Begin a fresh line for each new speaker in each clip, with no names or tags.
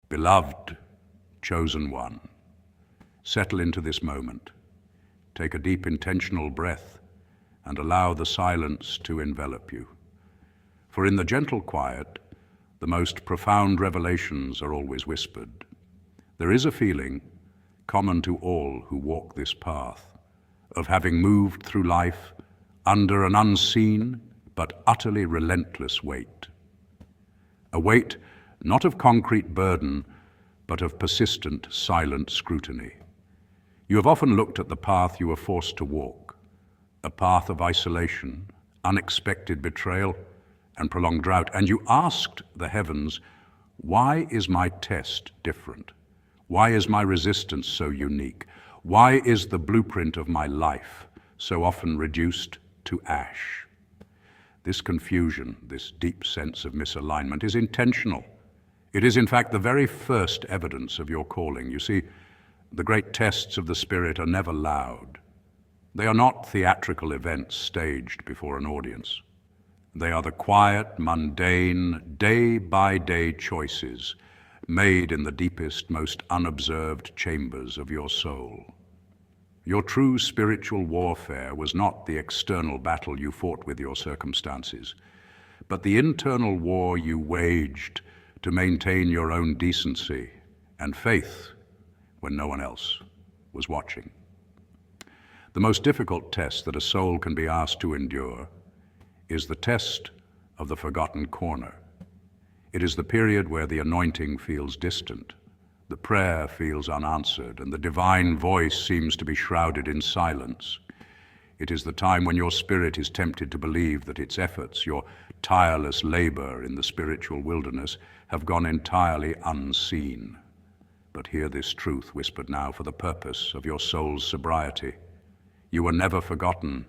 Beloved, chosen one, settle into this moment. Take a deep intentional breath and allow the silence to envelop you. For in the gentle quiet, the most profound revelations are always whispered. There is a feeling, common to all who walk this path, of having moved through life under an unseen but utterly relentless weight. A weight not of concrete burden, but of persistent, silent scrutiny. You have often looked at the path you were forced to walk, a path of isolation, unexpected betrayal, and prolonged drought, and you asked the heavens, why is my test different? Why is my resistance so unique? Why is the blueprint of my life so often reduced to ash? This confusion, this deep sense of misalignment is intentional. It is in fact the very first evidence of your calling. You see, the great tests of the Spirit are never loud. They are not theatrical events staged before an audience. They are the quiet, mundane, day-by-day choices made in the deepest, most unobserved chambers of your soul. Your true spiritual warfare was not the external battle you fought with your circumstances, but the internal war you waged to maintain your own decency and faith when no one else was watching. The most difficult test that a soul can be asked to endure is the test of the forgotten corner. It is the period where the anointing feels distant, the prayer feels unanswered, and the divine voice seems to be shrouded in silence. It is the time when your spirit is tempted to believe that its efforts, your tireless labor in the spiritual wilderness, have gone entirely unseen. But hear this truth whispered now for the purpose of your soul's sobriety. You were never forgotten.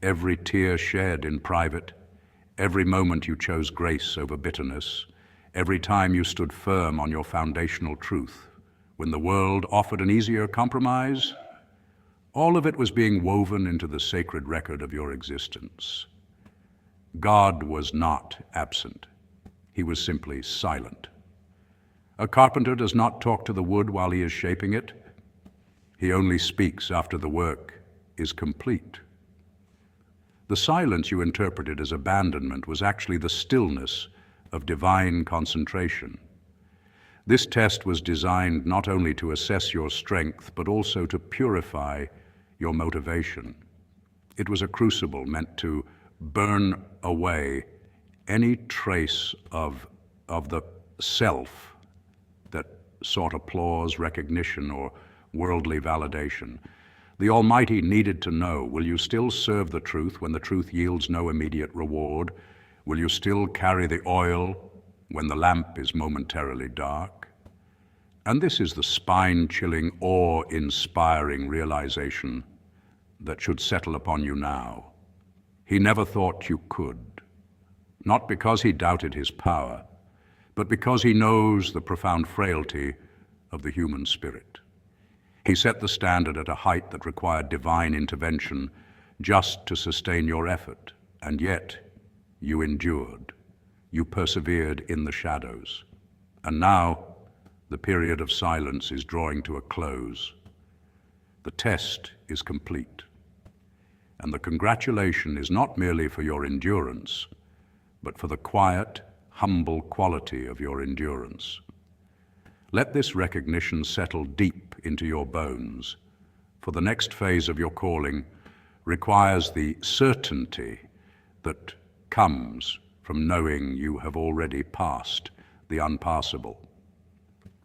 Every tear shed in private, every moment you chose grace over bitterness, every time you stood firm on your foundational truth, when the world offered an easier compromise, all of it was being woven into the sacred record of your existence. God was not absent. He was simply silent. A carpenter does not talk to the wood while he is shaping it. He only speaks after the work is complete. The silence you interpreted as abandonment was actually the stillness of divine concentration. This test was designed not only to assess your strength, but also to purify your motivation. It was a crucible meant to burn away any trace of the self that sought applause, recognition, or worldly validation. The Almighty needed to know, will you still serve the truth when the truth yields no immediate reward? Will you still carry the oil when the lamp is momentarily dark? And this is the spine-chilling, awe-inspiring realization that should settle upon you now. He never thought you could, not because he doubted his power, but because he knows the profound frailty of the human spirit. He set the standard at a height that required divine intervention just to sustain your effort, and yet you endured. You persevered in the shadows. And now the period of silence is drawing to a close. The test is complete. And the congratulation is not merely for your endurance, but for the quiet, humble quality of your endurance. Let this recognition settle deep into your bones, for the next phase of your calling requires the certainty that comes from knowing you have already passed the unpassable.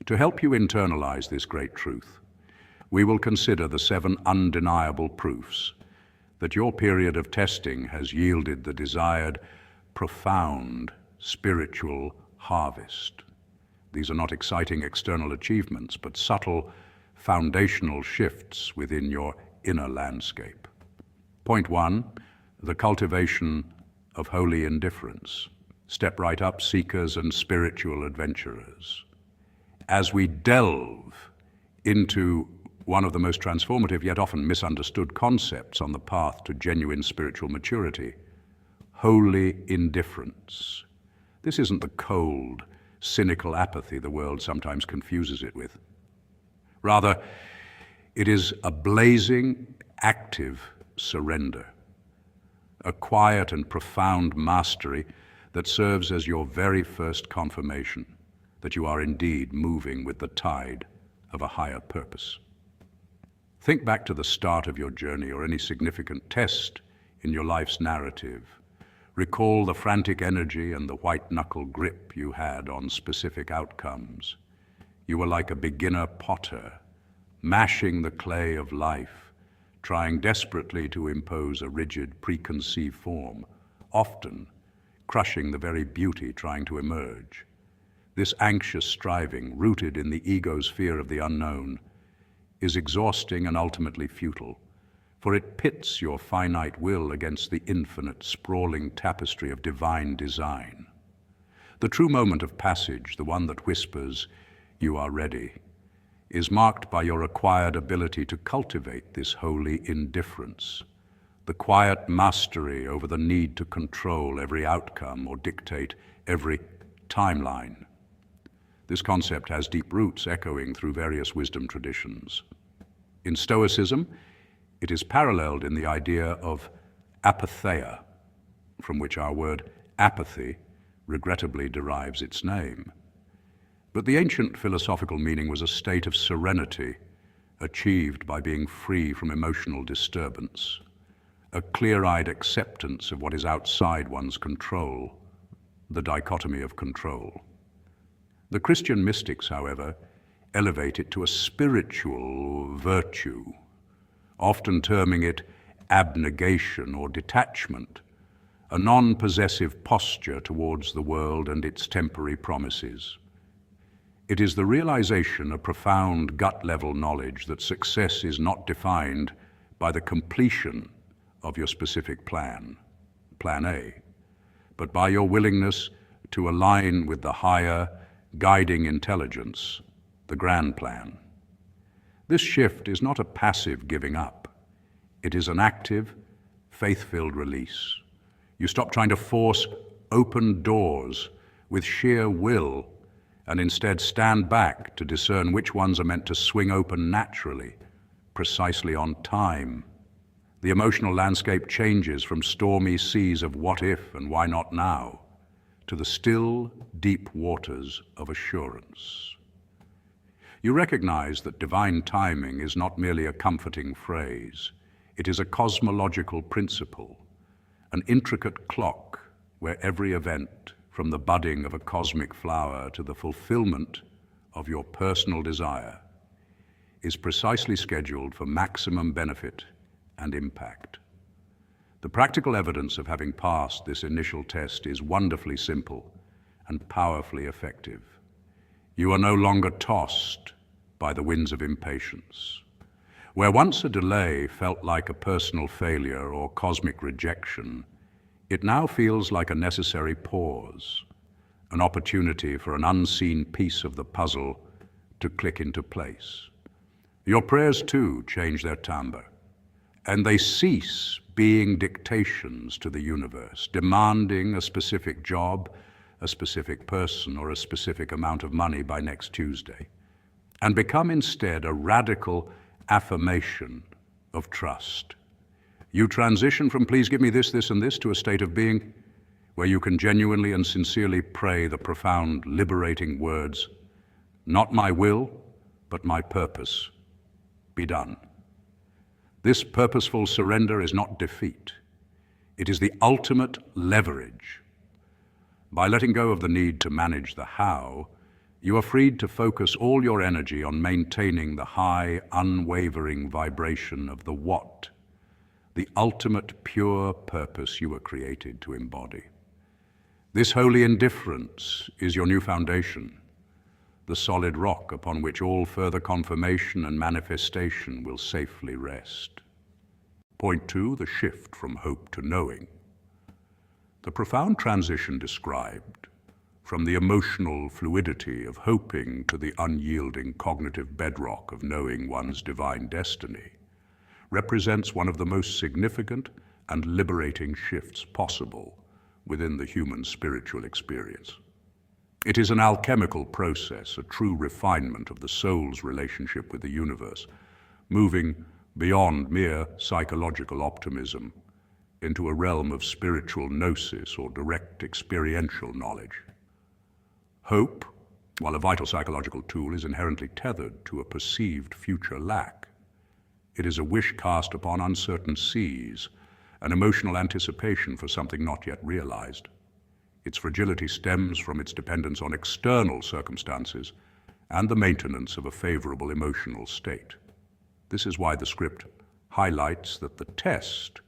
To help you internalize this great truth, we will consider the 7 undeniable proofs that your period of testing has yielded the desired profound spiritual harvest. These are not exciting external achievements, but subtle foundational shifts within your inner landscape. Point 1, the cultivation of holy indifference. Step right up, seekers and spiritual adventurers. As we delve into one of the most transformative yet often misunderstood concepts on the path to genuine spiritual maturity, holy indifference. This isn't the cold, cynical apathy the world sometimes confuses it with. Rather, it is a blazing, active surrender, a quiet and profound mastery that serves as your very first confirmation that you are indeed moving with the tide of a higher purpose. Think back to the start of your journey or any significant test in your life's narrative. Recall the frantic energy and the white-knuckle grip you had on specific outcomes. You were like a beginner potter, mashing the clay of life, trying desperately to impose a rigid, preconceived form, often crushing the very beauty trying to emerge. This anxious striving, rooted in the ego's fear of the unknown, is exhausting and ultimately futile, for it pits your finite will against the infinite, sprawling tapestry of divine design. The true moment of passage, the one that whispers, "You are ready," is marked by your acquired ability to cultivate this holy indifference, the quiet mastery over the need to control every outcome or dictate every timeline. This concept has deep roots echoing through various wisdom traditions. In Stoicism, it is paralleled in the idea of apatheia, from which our word apathy regrettably derives its name. But the ancient philosophical meaning was a state of serenity achieved by being free from emotional disturbance, a clear-eyed acceptance of what is outside one's control, the dichotomy of control. The Christian mystics, however, elevate it to a spiritual virtue, often terming it abnegation or detachment, a non-possessive posture towards the world and its temporary promises. It is the realization of profound gut-level knowledge that success is not defined by the completion of your specific plan A, but by your willingness to align with the higher, guiding intelligence, the grand plan. This shift is not a passive giving up. It is an active, faith-filled release. You stop trying to force open doors with sheer will and instead stand back to discern which ones are meant to swing open naturally, precisely on time. The emotional landscape changes from stormy seas of what if and why not now to the still, deep waters of assurance. You recognize that divine timing is not merely a comforting phrase. It is a cosmological principle, an intricate clock where every event, from the budding of a cosmic flower to the fulfillment of your personal desire, is precisely scheduled for maximum benefit and impact. The practical evidence of having passed this initial test is wonderfully simple and powerfully effective. You are no longer tossed by the winds of impatience. Where once a delay felt like a personal failure or cosmic rejection, it now feels like a necessary pause, an opportunity for an unseen piece of the puzzle to click into place. Your prayers, too, change their timbre, and they cease being dictations to the universe, demanding a specific job, a specific person, or a specific amount of money by next Tuesday, and become instead a radical affirmation of trust. You transition from "please give me this, this, and this" to a state of being where you can genuinely and sincerely pray the profound, liberating words, "Not my will, but my purpose, be done." This purposeful surrender is not defeat. It is the ultimate leverage. By letting go of the need to manage the how, you are freed to focus all your energy on maintaining the high, unwavering vibration of the what, the ultimate pure purpose you were created to embody. This holy indifference is your new foundation, the solid rock upon which all further confirmation and manifestation will safely rest. Point 2, the shift from hope to knowing. The profound transition described, from the emotional fluidity of hoping to the unyielding cognitive bedrock of knowing one's divine destiny, represents one of the most significant and liberating shifts possible within the human spiritual experience. It is an alchemical process, a true refinement of the soul's relationship with the universe, moving beyond mere psychological optimism into a realm of spiritual gnosis or direct experiential knowledge. Hope, while a vital psychological tool, is inherently tethered to a perceived future lack. It is a wish cast upon uncertain seas, an emotional anticipation for something not yet realized. Its fragility stems from its dependence on external circumstances and the maintenance of a favorable emotional state. This is why the script highlights that the test,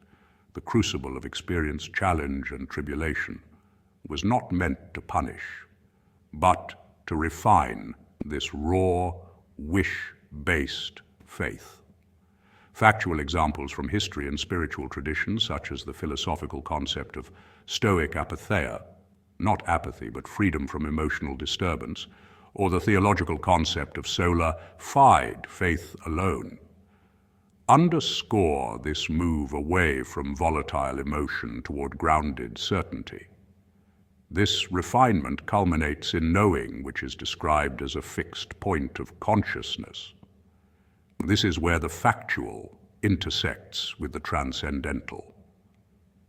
the crucible of experience, challenge, and tribulation, was not meant to punish, but to refine this raw, wish-based faith. Factual examples from history and spiritual traditions, such as the philosophical concept of Stoic apatheia, not apathy, but freedom from emotional disturbance, or the theological concept of sola fide, faith alone, underscore this move away from volatile emotion toward grounded certainty. This refinement culminates in knowing, which is described as a fixed point of consciousness. This is where the factual intersects with the transcendental.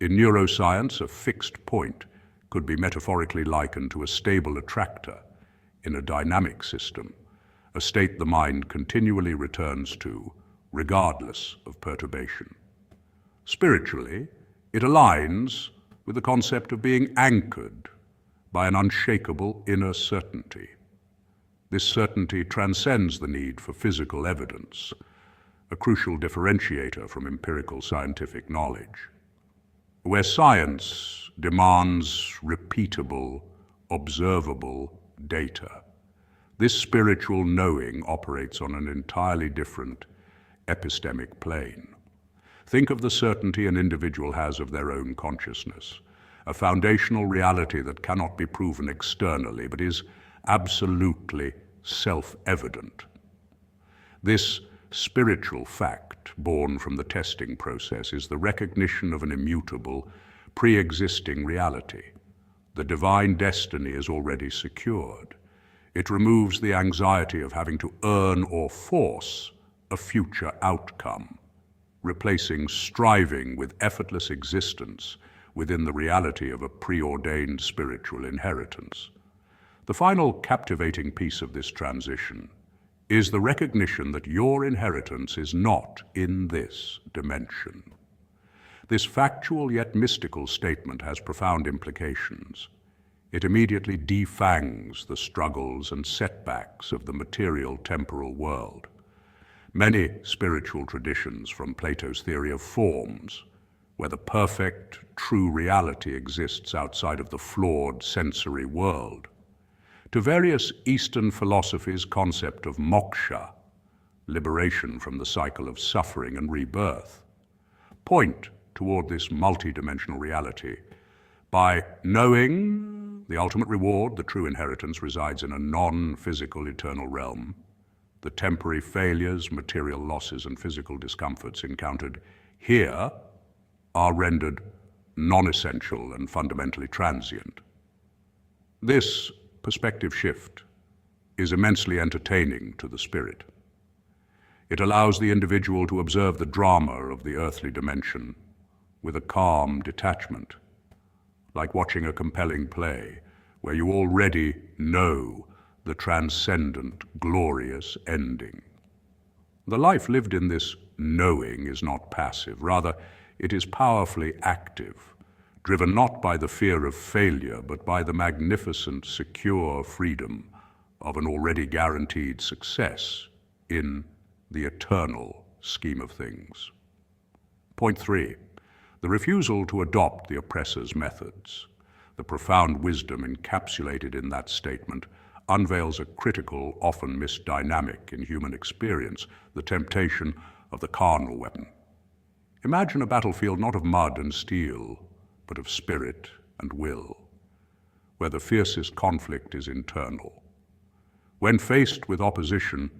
In neuroscience, a fixed point could be metaphorically likened to a stable attractor in a dynamic system, a state the mind continually returns to, regardless of perturbation. Spiritually, it aligns with the concept of being anchored by an unshakable inner certainty. This certainty transcends the need for physical evidence, a crucial differentiator from empirical scientific knowledge. Where science demands repeatable, observable data, this spiritual knowing operates on an entirely different epistemic plane. Think of the certainty an individual has of their own consciousness, a foundational reality that cannot be proven externally, but is absolutely self-evident. This spiritual fact, born from the testing process, is the recognition of an immutable, pre-existing reality. The divine destiny is already secured. It removes the anxiety of having to earn or force a future outcome, replacing striving with effortless existence within the reality of a preordained spiritual inheritance. The final captivating piece of this transition is the recognition that your inheritance is not in this dimension. This factual yet mystical statement has profound implications. It immediately defangs the struggles and setbacks of the material temporal world. Many spiritual traditions, from Plato's theory of forms, where the perfect, true reality exists outside of the flawed sensory world, to various Eastern philosophies' concept of moksha, liberation from the cycle of suffering and rebirth, point toward this multidimensional reality. By knowing the ultimate reward, the true inheritance, resides in a non-physical eternal realm, the temporary failures, material losses, and physical discomforts encountered here are rendered non-essential and fundamentally transient. This perspective shift is immensely entertaining to the spirit. It allows the individual to observe the drama of the earthly dimension with a calm detachment, like watching a compelling play where you already know the transcendent, glorious ending. The life lived in this knowing is not passive. Rather, it is powerfully active, driven not by the fear of failure, but by the magnificent, secure freedom of an already guaranteed success in the eternal scheme of things. Point 3, the refusal to adopt the oppressor's methods. The profound wisdom encapsulated in that statement unveils a critical, often missed dynamic in human experience, the temptation of the carnal weapon. Imagine a battlefield not of mud and steel, but of spirit and will, where the fiercest conflict is internal. When faced with opposition,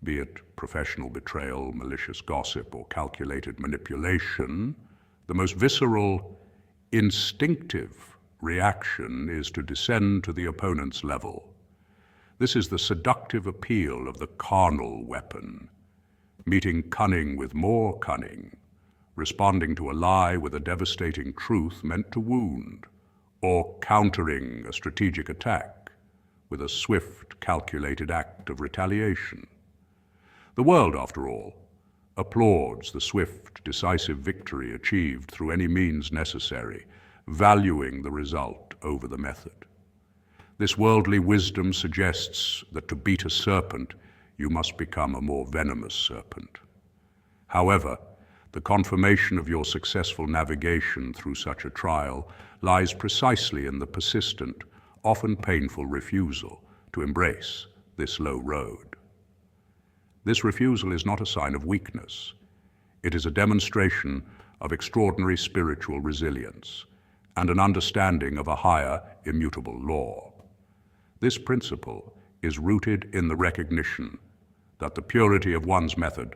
be it professional betrayal, malicious gossip, or calculated manipulation, the most visceral, instinctive reaction is to descend to the opponent's level. This is the seductive appeal of the carnal weapon, meeting cunning with more cunning, responding to a lie with a devastating truth meant to wound, or countering a strategic attack with a swift, calculated act of retaliation. The world, after all, applauds the swift, decisive victory achieved through any means necessary, valuing the result over the method. This worldly wisdom suggests that to beat a serpent, you must become a more venomous serpent. However, the confirmation of your successful navigation through such a trial lies precisely in the persistent, often painful refusal to embrace this low road. This refusal is not a sign of weakness. It is a demonstration of extraordinary spiritual resilience and an understanding of a higher, immutable law. This principle is rooted in the recognition that the purity of one's method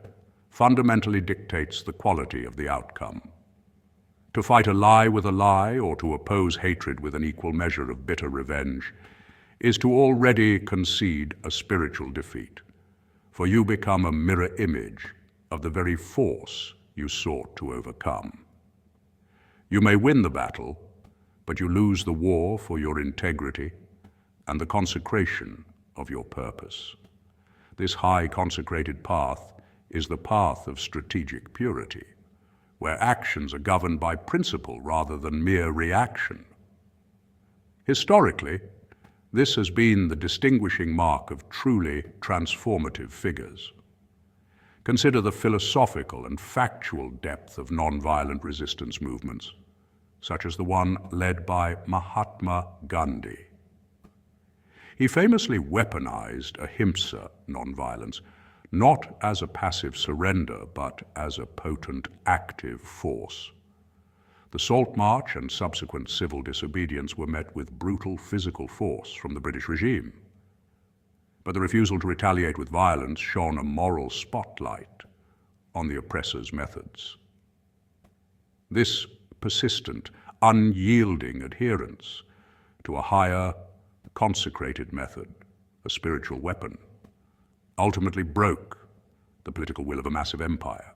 fundamentally dictates the quality of the outcome. To fight a lie with a lie, or to oppose hatred with an equal measure of bitter revenge, is to already concede a spiritual defeat, for you become a mirror image of the very force you sought to overcome. You may win the battle, but you lose the war for your integrity and the consecration of your purpose. This high consecrated path is the path of strategic purity, where actions are governed by principle rather than mere reaction. Historically, this has been the distinguishing mark of truly transformative figures. Consider the philosophical and factual depth of nonviolent resistance movements, such as the one led by Mahatma Gandhi. He famously weaponized ahimsa, nonviolence, not as a passive surrender, but as a potent active force. The Salt March and subsequent civil disobedience were met with brutal physical force from the British regime. But the refusal to retaliate with violence shone a moral spotlight on the oppressor's methods. This persistent, unyielding adherence to a higher, consecrated method, a spiritual weapon, ultimately broke the political will of a massive empire.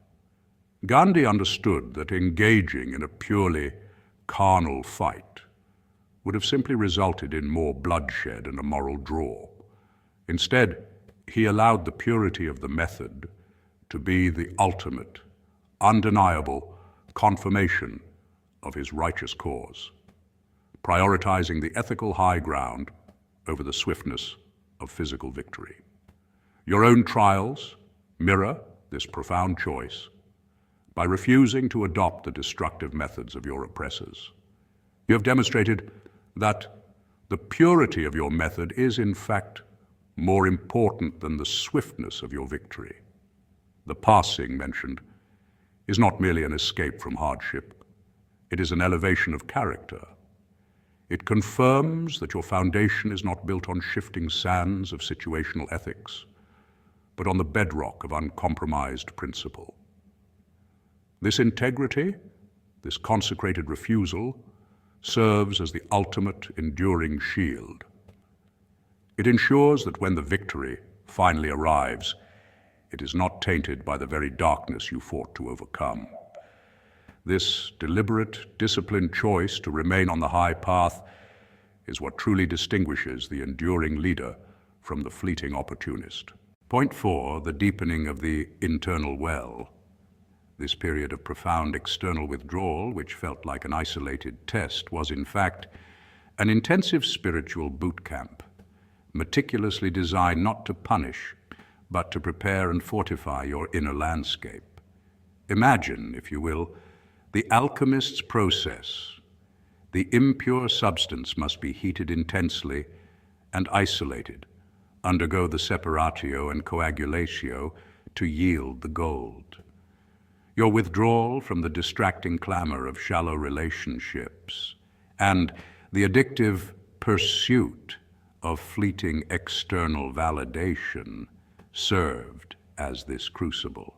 Gandhi understood that engaging in a purely carnal fight would have simply resulted in more bloodshed and a moral draw. Instead, he allowed the purity of the method to be the ultimate, undeniable confirmation of his righteous cause, prioritizing the ethical high ground over the swiftness of physical victory. Your own trials mirror this profound choice by refusing to adopt the destructive methods of your oppressors. You have demonstrated that the purity of your method is, in fact, more important than the swiftness of your victory. The passing mentioned is not merely an escape from hardship. It is an elevation of character. It confirms that your foundation is not built on shifting sands of situational ethics, but on the bedrock of uncompromised principle. This integrity, this consecrated refusal, serves as the ultimate enduring shield. It ensures that when the victory finally arrives, it is not tainted by the very darkness you fought to overcome. This deliberate, disciplined choice to remain on the high path is what truly distinguishes the enduring leader from the fleeting opportunist. Point 4, the deepening of the internal well. This period of profound external withdrawal, which felt like an isolated test, was in fact an intensive spiritual boot camp, meticulously designed not to punish, but to prepare and fortify your inner landscape. Imagine, if you will, the alchemist's process. The impure substance must be heated intensely and isolated, undergo the separatio and coagulatio to yield the gold. Your withdrawal from the distracting clamor of shallow relationships and the addictive pursuit of fleeting external validation served as this crucible.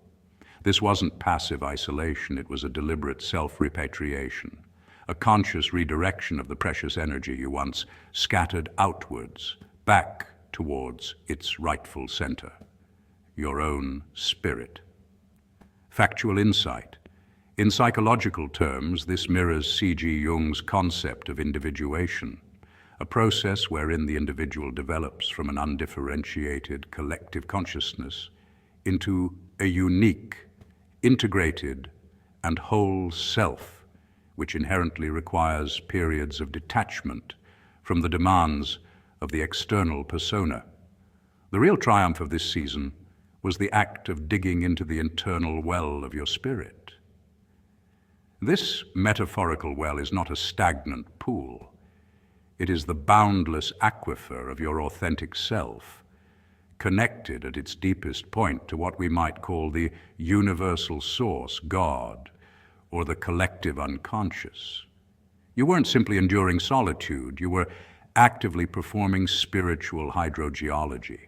This wasn't passive isolation, it was a deliberate self-repatriation, a conscious redirection of the precious energy you once scattered outwards, back towards its rightful center, your own spirit. Factual insight. In psychological terms, this mirrors C.G. Jung's concept of individuation, a process wherein the individual develops from an undifferentiated collective consciousness into a unique, integrated, and whole self, which inherently requires periods of detachment from the demands of the external persona. The real triumph of this season was the act of digging into the internal well of your spirit. This metaphorical well is not a stagnant pool. It is the boundless aquifer of your authentic self, connected at its deepest point to what we might call the universal source, God, or the collective unconscious. You weren't simply enduring solitude, you were actively performing spiritual hydrogeology,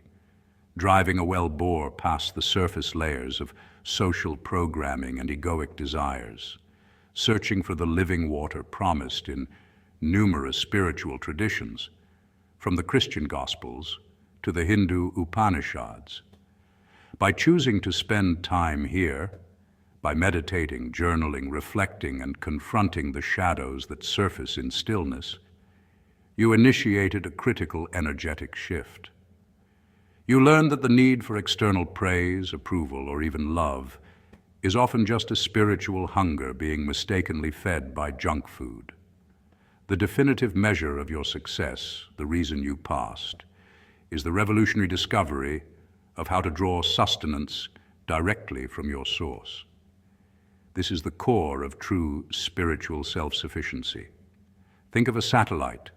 driving a well bore past the surface layers of social programming and egoic desires, searching for the living water promised in numerous spiritual traditions, from the Christian Gospels to the Hindu Upanishads. By choosing to spend time here, by meditating, journaling, reflecting, and confronting the shadows that surface in stillness, you initiated a critical energetic shift. You learned that the need for external praise, approval, or even love is often just a spiritual hunger being mistakenly fed by junk food. The definitive measure of your success, the reason you passed, is the revolutionary discovery of how to draw sustenance directly from your source. This is the core of true spiritual self-sufficiency. Think of a satellite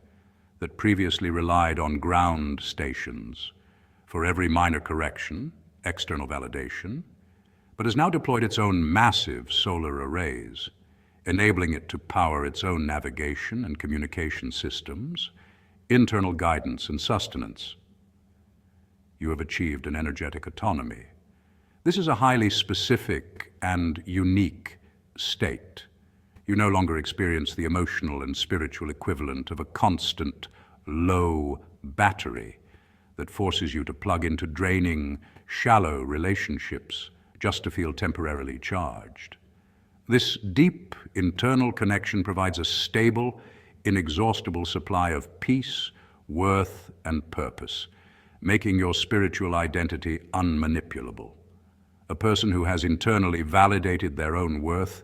that previously relied on ground stations for every minor correction, external validation, but has now deployed its own massive solar arrays, enabling it to power its own navigation and communication systems, internal guidance and sustenance. You have achieved an energetic autonomy. This is a highly specific and unique state. You no longer experience the emotional and spiritual equivalent of a constant, low battery that forces you to plug into draining, shallow relationships just to feel temporarily charged. This deep internal connection provides a stable, inexhaustible supply of peace, worth, and purpose, making your spiritual identity unmanipulable. A person who has internally validated their own worth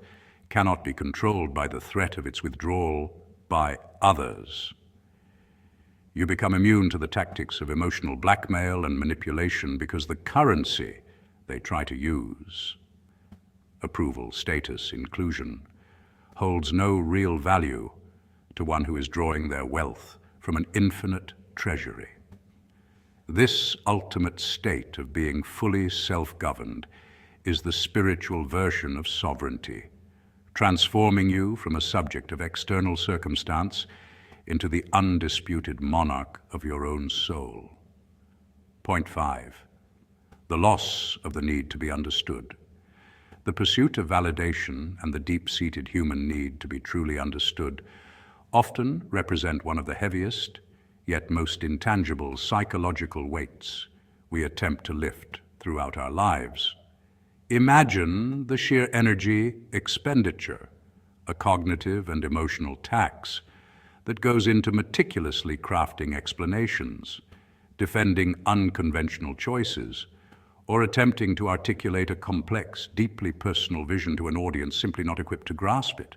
cannot be controlled by the threat of its withdrawal by others. You become immune to the tactics of emotional blackmail and manipulation because the currency they try to use, approval, status, inclusion, holds no real value to one who is drawing their wealth from an infinite treasury. This ultimate state of being fully self-governed is the spiritual version of sovereignty, transforming you from a subject of external circumstance into the undisputed monarch of your own soul. Point 5. The loss of the need to be understood. The pursuit of validation and the deep-seated human need to be truly understood often represent one of the heaviest, yet most intangible psychological weights we attempt to lift throughout our lives. Imagine the sheer energy expenditure, a cognitive and emotional tax that goes into meticulously crafting explanations, defending unconventional choices, or attempting to articulate a complex, deeply personal vision to an audience simply not equipped to grasp it.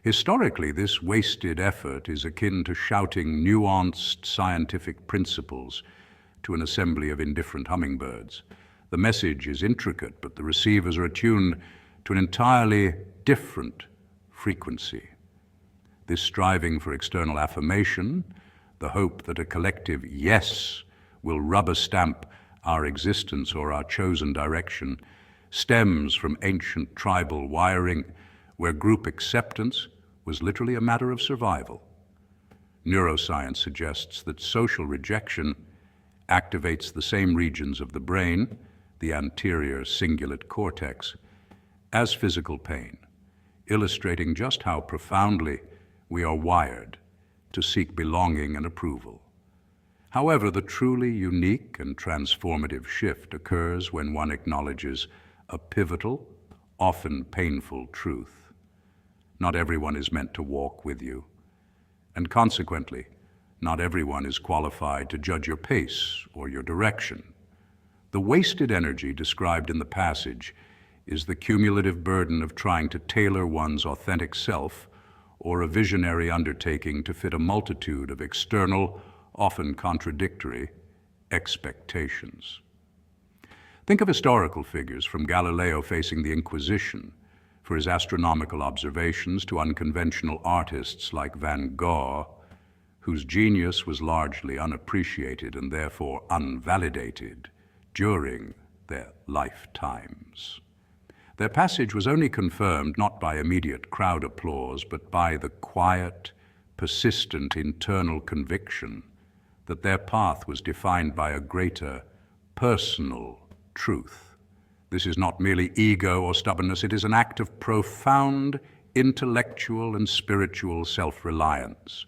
Historically, this wasted effort is akin to shouting nuanced scientific principles to an assembly of indifferent hummingbirds. The message is intricate, but the receivers are attuned to an entirely different frequency. This striving for external affirmation, the hope that a collective yes will rubber stamp our existence or our chosen direction, stems from ancient tribal wiring where group acceptance was literally a matter of survival. Neuroscience suggests that social rejection activates the same regions of the brain, the anterior cingulate cortex, as physical pain, illustrating just how profoundly we are wired to seek belonging and approval. However, the truly unique and transformative shift occurs when one acknowledges a pivotal, often painful truth. Not everyone is meant to walk with you, and consequently, not everyone is qualified to judge your pace or your direction. The wasted energy described in the passage is the cumulative burden of trying to tailor one's authentic self or a visionary undertaking to fit a multitude of external, often contradictory, expectations. Think of historical figures, from Galileo facing the Inquisition for his astronomical observations to unconventional artists like Van Gogh, whose genius was largely unappreciated and therefore unvalidated during their lifetimes. Their passage was only confirmed not by immediate crowd applause, but by the quiet, persistent internal conviction that their path was defined by a greater personal truth. This is not merely ego or stubbornness, it is an act of profound intellectual and spiritual self-reliance.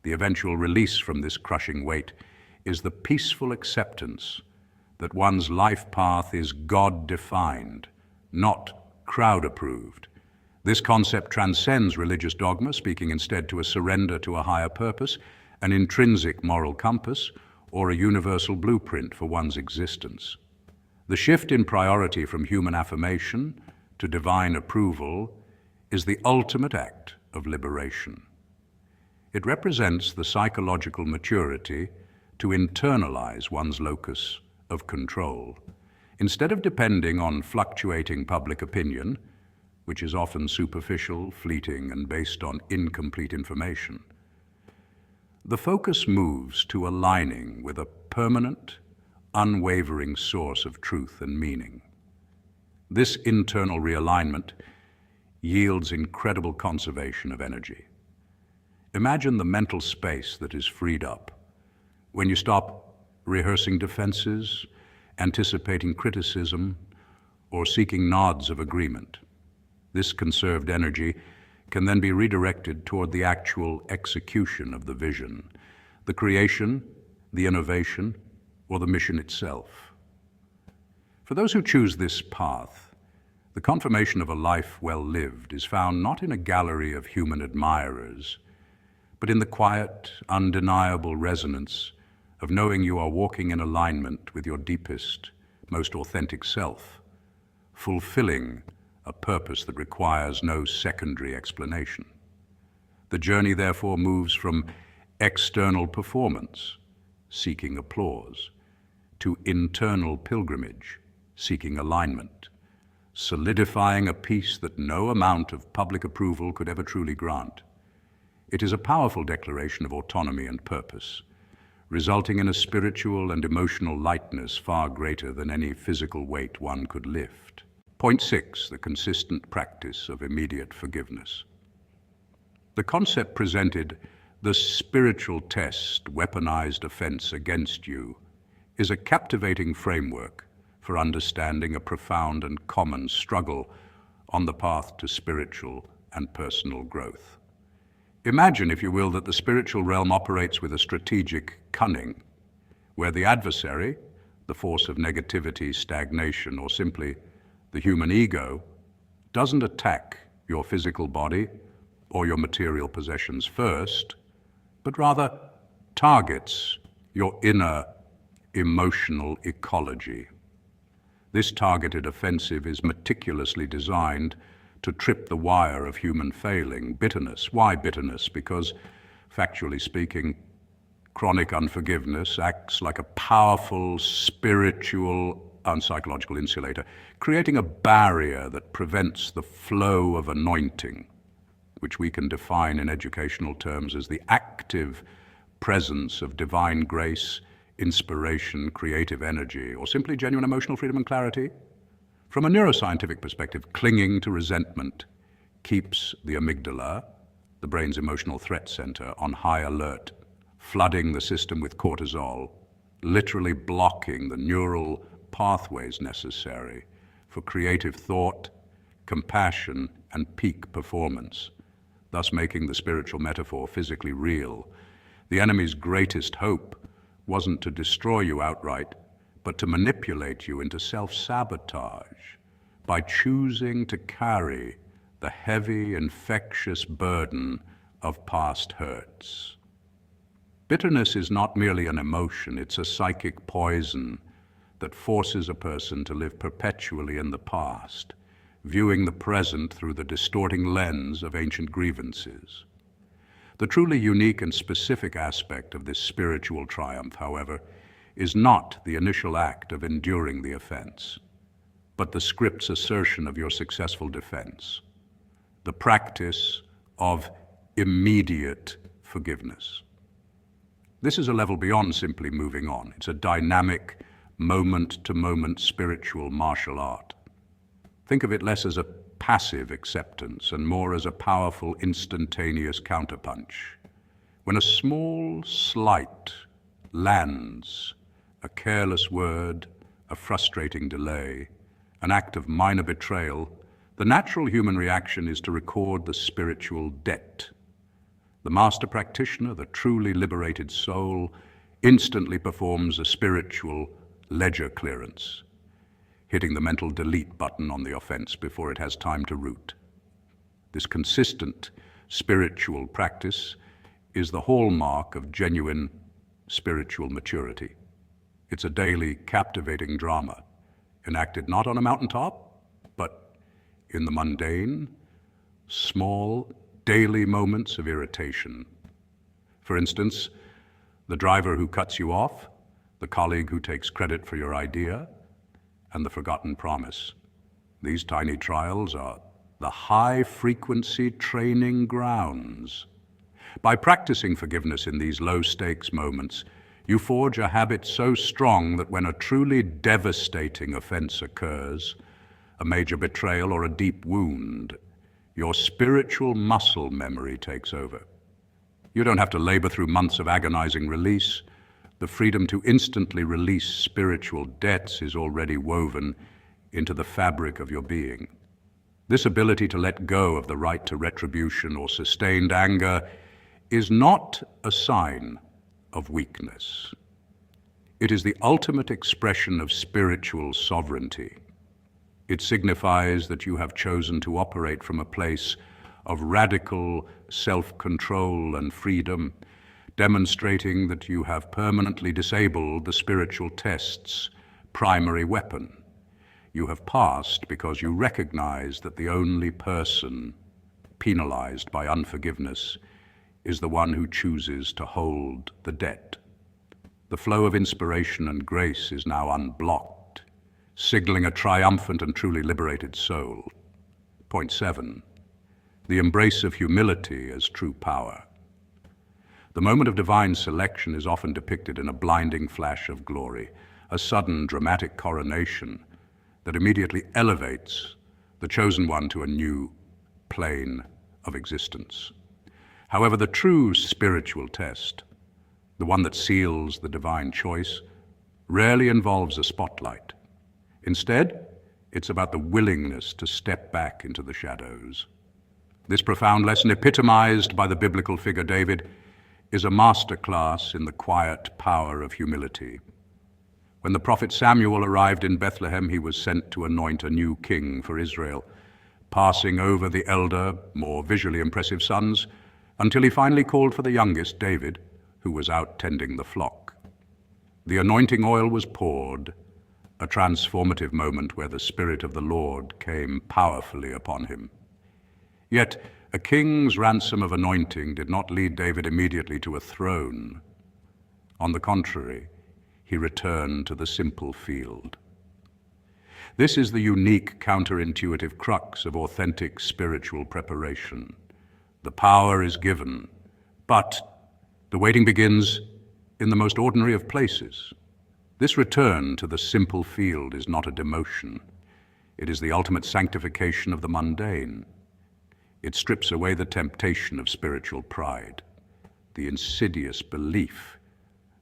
The eventual release from this crushing weight is the peaceful acceptance that one's life path is God-defined, not crowd-approved. This concept transcends religious dogma, speaking instead to a surrender to a higher purpose, an intrinsic moral compass, or a universal blueprint for one's existence. The shift in priority from human affirmation to divine approval is the ultimate act of liberation. It represents the psychological maturity to internalize one's locus of control. Instead of depending on fluctuating public opinion, which is often superficial, fleeting, and based on incomplete information, the focus moves to aligning with a permanent, unwavering source of truth and meaning. This internal realignment yields incredible conservation of energy. Imagine the mental space that is freed up when you stop rehearsing defenses, anticipating criticism, or seeking nods of agreement. This conserved energy can then be redirected toward the actual execution of the vision, the creation, the innovation, or the mission itself. For those who choose this path, the confirmation of a life well lived is found not in a gallery of human admirers, but in the quiet, undeniable resonance of knowing you are walking in alignment with your deepest, most authentic self, fulfilling a purpose that requires no secondary explanation. The journey, therefore, moves from external performance, seeking applause, to internal pilgrimage, seeking alignment, solidifying a peace that no amount of public approval could ever truly grant. It is a powerful declaration of autonomy and purpose, resulting in a spiritual and emotional lightness far greater than any physical weight one could lift. Point 6, the consistent practice of immediate forgiveness. The concept presented, the spiritual test, weaponized offense against you, is a captivating framework for understanding a profound and common struggle on the path to spiritual and personal growth. Imagine, if you will, that the spiritual realm operates with a strategic cunning, where the adversary, the force of negativity, stagnation, or simply the human ego, doesn't attack your physical body or your material possessions first, but rather targets your inner emotional ecology. This targeted offensive is meticulously designed to trip the wire of human failing, bitterness. Why bitterness? Because, factually speaking, chronic unforgiveness acts like a powerful spiritual and psychological insulator, creating a barrier that prevents the flow of anointing, which we can define in educational terms as the active presence of divine grace, inspiration, creative energy, or simply genuine emotional freedom and clarity. From a neuroscientific perspective, clinging to resentment keeps the amygdala, the brain's emotional threat center, on high alert, flooding the system with cortisol, literally blocking the neural pathways necessary for creative thought, compassion, and peak performance. thus making the spiritual metaphor physically real. The enemy's greatest hope wasn't to destroy you outright, but to manipulate you into self-sabotage by choosing to carry the heavy, infectious burden of past hurts. Bitterness is not merely an emotion, it's a psychic poison that forces a person to live perpetually in the past, viewing the present through the distorting lens of ancient grievances. The truly unique and specific aspect of this spiritual triumph, however, is not the initial act of enduring the offense, but the script's assertion of your successful defense, the practice of immediate forgiveness. This is a level beyond simply moving on. It's a dynamic, moment-to-moment spiritual martial art. Think of it less as a passive acceptance and more as a powerful, instantaneous counterpunch. When a small slight lands, a careless word, a frustrating delay, an act of minor betrayal, the natural human reaction is to record the spiritual debt. The master practitioner, the truly liberated soul, instantly performs a spiritual ledger clearance, hitting the mental delete button on the offense before it has time to root. This consistent spiritual practice is the hallmark of genuine spiritual maturity. It's a daily, captivating drama, enacted not on a mountaintop, but in the mundane, small, daily moments of irritation. For instance, the driver who cuts you off, the colleague who takes credit for your idea, and the forgotten promise. These tiny trials are the high-frequency training grounds. By practicing forgiveness in these low-stakes moments, you forge a habit so strong that when a truly devastating offense occurs, a major betrayal or a deep wound, your spiritual muscle memory takes over. You don't have to labor through months of agonizing release. The freedom to instantly release spiritual debts is already woven into the fabric of your being. This ability to let go of the right to retribution or sustained anger is not a sign of weakness. It is the ultimate expression of spiritual sovereignty. It signifies that you have chosen to operate from a place of radical self-control and freedom, demonstrating that you have permanently disabled the spiritual test's primary weapon. You have passed because you recognize that the only person penalized by unforgiveness is the one who chooses to hold the debt. The flow of inspiration and grace is now unblocked, signaling a triumphant and truly liberated soul. Point 7. The embrace of humility as true power. The moment of divine selection is often depicted in a blinding flash of glory, a sudden dramatic coronation that immediately elevates the chosen one to a new plane of existence. However, the true spiritual test, the one that seals the divine choice, rarely involves a spotlight. Instead, it's about the willingness to step back into the shadows. This profound lesson, epitomized by the biblical figure David, is a masterclass in the quiet power of humility. When the prophet Samuel arrived in Bethlehem, he was sent to anoint a new king for Israel, passing over the elder, more visually impressive sons, until he finally called for the youngest, David, who was out tending the flock. The anointing oil was poured, a transformative moment where the Spirit of the Lord came powerfully upon him. Yet, a king's ransom of anointing did not lead David immediately to a throne. On the contrary, he returned to the simple field. This is the unique counterintuitive crux of authentic spiritual preparation. The power is given, but the waiting begins in the most ordinary of places. This return to the simple field is not a demotion. It is the ultimate sanctification of the mundane. It strips away the temptation of spiritual pride, the insidious belief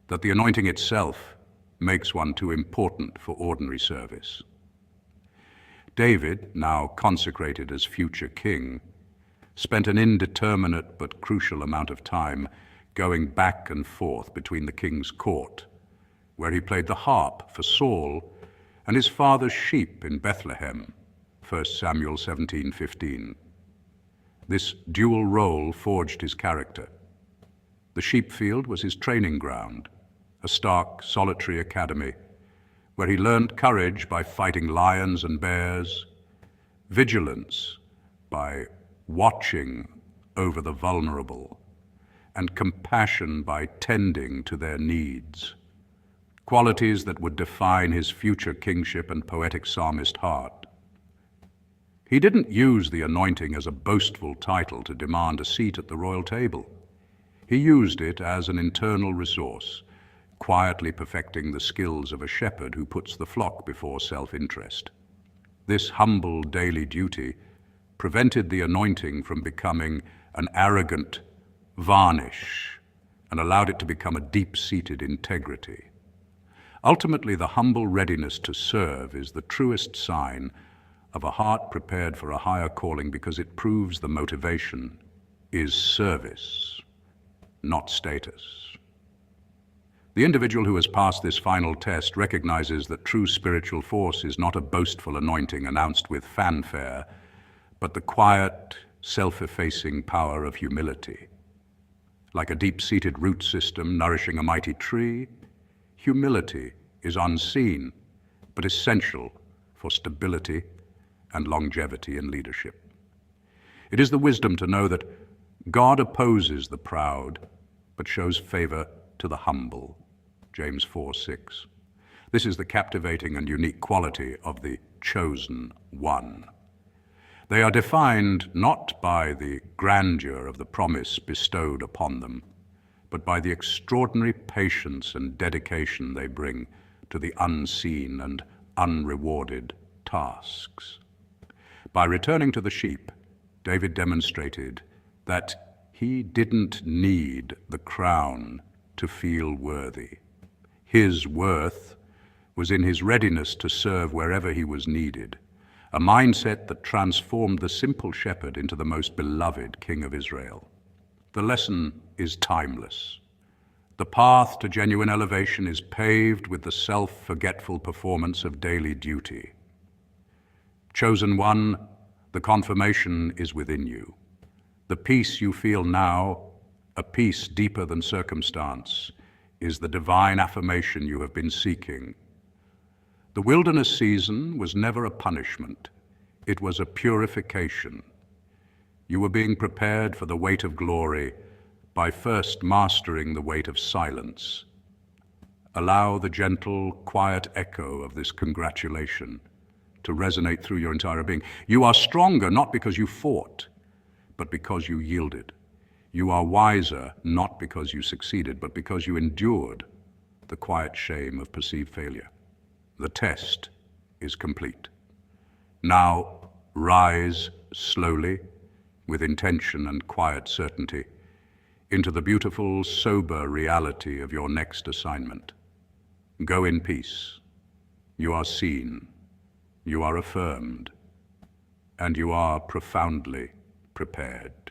that the anointing itself makes one too important for ordinary service. David, now consecrated as future king, spent an indeterminate but crucial amount of time going back and forth between the king's court, where he played the harp for Saul, and his father's sheep in Bethlehem, 1 Samuel 17:15. This dual role forged his character. The sheep field was his training ground, a stark, solitary academy, where he learned courage by fighting lions and bears, vigilance by watching over the vulnerable, and compassion by tending to their needs, qualities that would define his future kingship and poetic psalmist heart. He didn't use the anointing as a boastful title to demand a seat at the royal table. He used it as an internal resource, quietly perfecting the skills of a shepherd who puts the flock before self-interest. This humble daily duty prevented the anointing from becoming an arrogant varnish and allowed it to become a deep-seated integrity. Ultimately, the humble readiness to serve is the truest sign of a heart prepared for a higher calling, because it proves the motivation is service, not status. The individual who has passed this final test recognizes that true spiritual force is not a boastful anointing announced with fanfare, but the quiet, self-effacing power of humility. Like a deep-seated root system nourishing a mighty tree, humility is unseen, but essential for stability and longevity in leadership. It is the wisdom to know that God opposes the proud, but shows favor to the humble. James 4:6. This is the captivating and unique quality of the chosen one. They are defined not by the grandeur of the promise bestowed upon them, but by the extraordinary patience and dedication they bring to the unseen and unrewarded tasks. By returning to the sheep, David demonstrated that he didn't need the crown to feel worthy. His worth was in his readiness to serve wherever he was needed, a mindset that transformed the simple shepherd into the most beloved king of Israel. The lesson is timeless. The path to genuine elevation is paved with the self-forgetful performance of daily duty. Chosen one, the confirmation is within you. The peace you feel now, a peace deeper than circumstance, is the divine affirmation you have been seeking. The wilderness season was never a punishment. It was a purification. You were being prepared for the weight of glory by first mastering the weight of silence. Allow the gentle, quiet echo of this congratulation to resonate through your entire being. You are stronger not because you fought, but because you yielded. You are wiser not because you succeeded, but because you endured the quiet shame of perceived failure. The test is complete. Now rise slowly, with intention and quiet certainty, into the beautiful, sober reality of your next assignment. Go in peace. You are seen, you are affirmed, and you are profoundly prepared.